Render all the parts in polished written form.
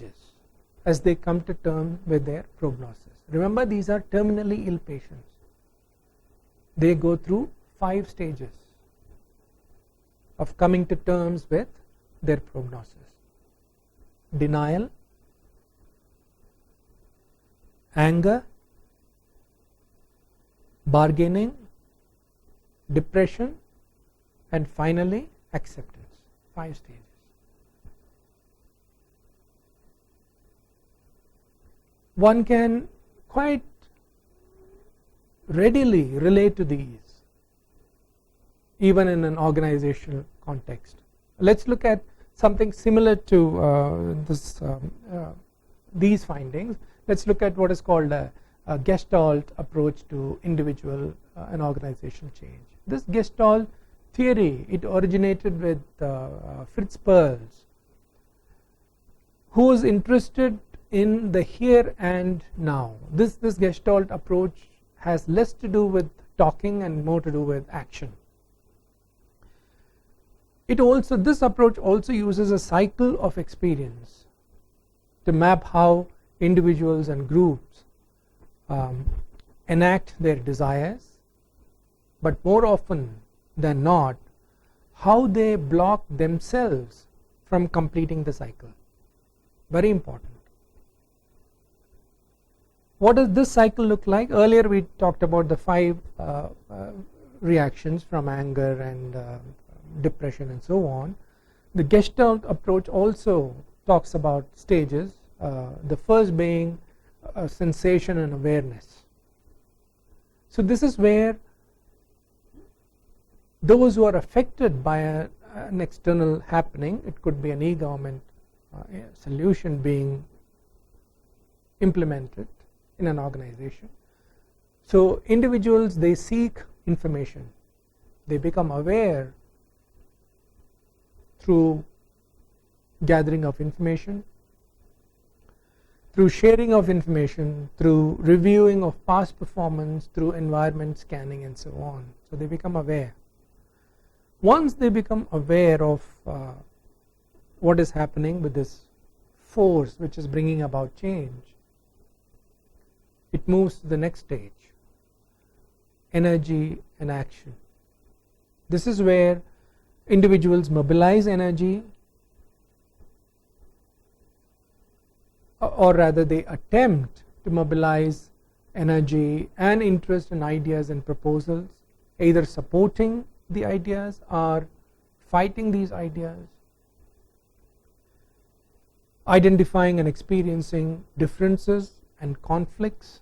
stages as they come to terms with their prognosis. Remember, these are terminally ill patients. They go through 5 stages of coming to terms with their prognosis: denial, anger, bargaining, depression, and finally acceptance. 5 stages. One can quite readily relate to these even in an organizational context. Let's look at something similar to these findings. Let's look at what is called a Gestalt approach to individual and organizational change. This Gestalt theory, it originated with Fritz Perls, who was interested in the here and now. This Gestalt approach has less to do with talking and more to do with action. This approach also uses a cycle of experience to map how individuals and groups enact their desires, but more often than not, how they block themselves from completing the cycle. Very important. What does this cycle look like? Earlier we talked about the 5 reactions from anger and depression and so on. The Gestalt approach also talks about stages, the first being sensation and awareness. So this is where those who are affected by an external happening, it could be an e-government solution being implemented in an organization. So individuals, they seek information, they become aware through gathering of information, through sharing of information, through reviewing of past performance, through environment scanning and so on. So they become aware. Once they become aware of what is happening with this force which is bringing about change, it moves to the next stage: energy and action. This is where individuals mobilize energy, or rather they attempt to mobilize energy and interest in ideas and proposals, either supporting the ideas or fighting these ideas, identifying and experiencing differences and conflicts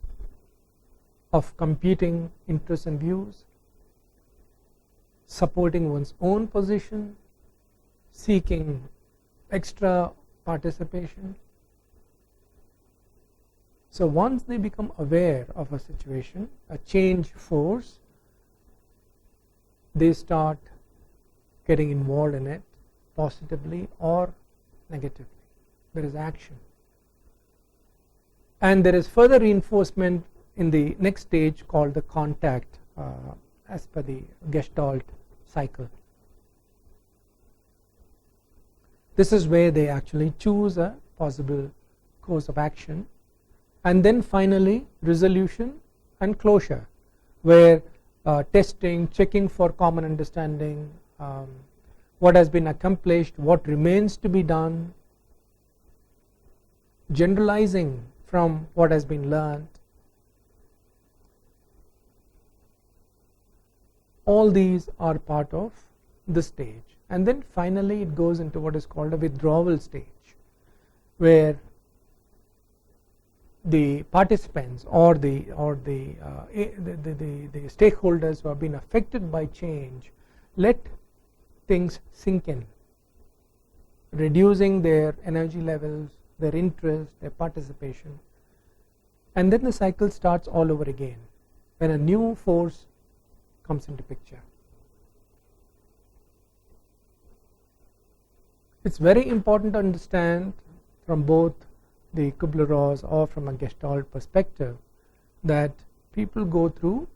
of competing interests and views, supporting one's own position, seeking extra participation. So once they become aware of a situation, a change force, they start getting involved in it positively or negatively. There is action. And there is further reinforcement in the next stage called the contact, as per the Gestalt cycle. This is where they actually choose a possible course of action, and then finally resolution and closure, where testing, checking for common understanding, what has been accomplished, what remains to be done, generalizing from what has been learned. All these are part of this stage, and then finally it goes into what is called a withdrawal stage, where the participants or the stakeholders who have been affected by change let things sink in, reducing their energy levels, their interest, their participation, and then the cycle starts all over again when a new force comes into picture. It's very important to understand from both the Kubler-Ross or from a Gestalt perspective that people go through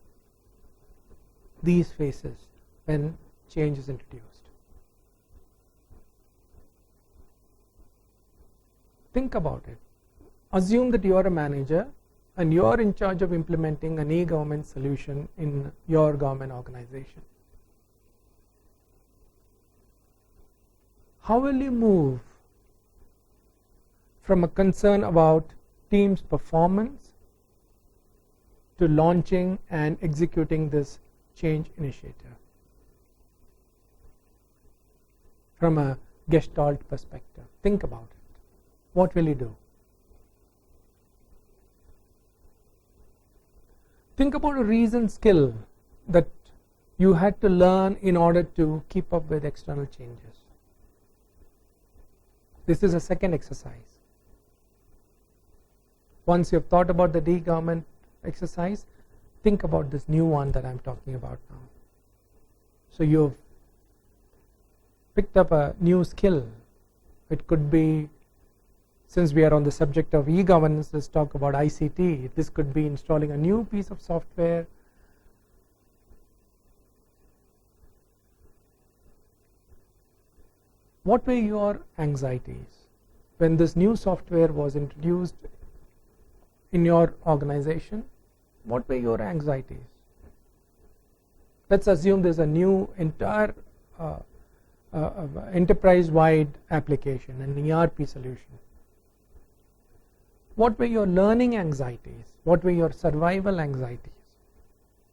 these phases when change is introduced. Think about it. Assume that you are a manager and you are in charge of implementing an e-government solution in your government organization. How will you move from a concern about team's performance to launching and executing this change initiative from a Gestalt perspective? Think about it. What will you do? Think about a recent skill that you had to learn in order to keep up with external changes. This is a second exercise. Once you have thought about the e-government exercise, think about this new one that I am talking about now. So you have picked up a new skill. It could be, since we are on the subject of e-governance, let's talk about ICT. This could be installing a new piece of software. What were your anxieties when this new software was introduced in your organization? What were your anxieties? Let's assume there's a new entire enterprise-wide application, an ERP solution. What were your learning anxieties? What were your survival anxieties?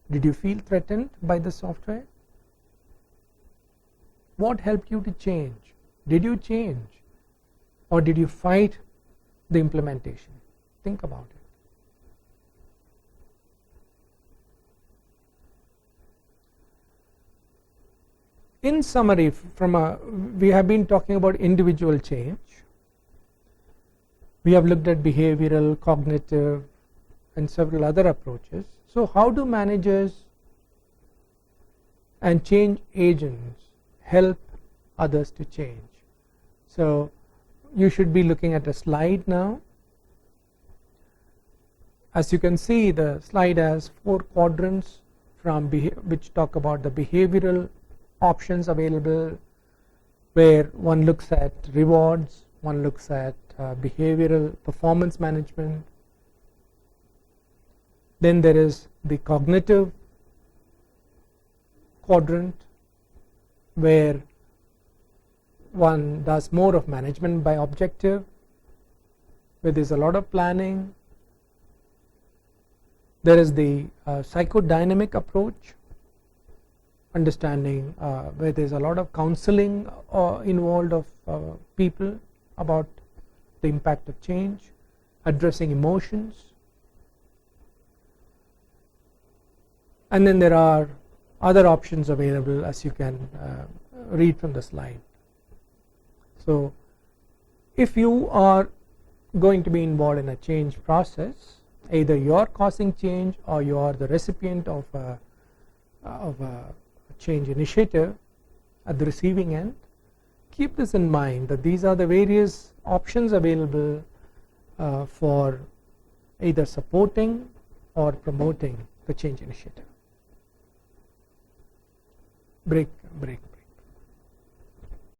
Did you feel threatened by the software? What helped you to change? Did you change, or did you fight the implementation? Think about it. In summary, we have been talking about individual change. We have looked at behavioral, cognitive, and several other approaches. So how do managers and change agents help others to change? So you should be looking at a slide now. As you can see, the slide has 4 quadrants which talk about the behavioral options available, where one looks at rewards, one looks at behavioral performance management. Then there is the cognitive quadrant, where one does more of management by objective, where there is a lot of planning. There is the psychodynamic approach, understanding where there is a lot of counseling involved of people about the impact of change, addressing emotions. And then there are other options available, as you can read from the slide. So if you are going to be involved in a change process, either you are causing change or you are the recipient of a change initiative at the receiving end, keep this in mind, that these are the various options available for either supporting or promoting the change initiative. Break.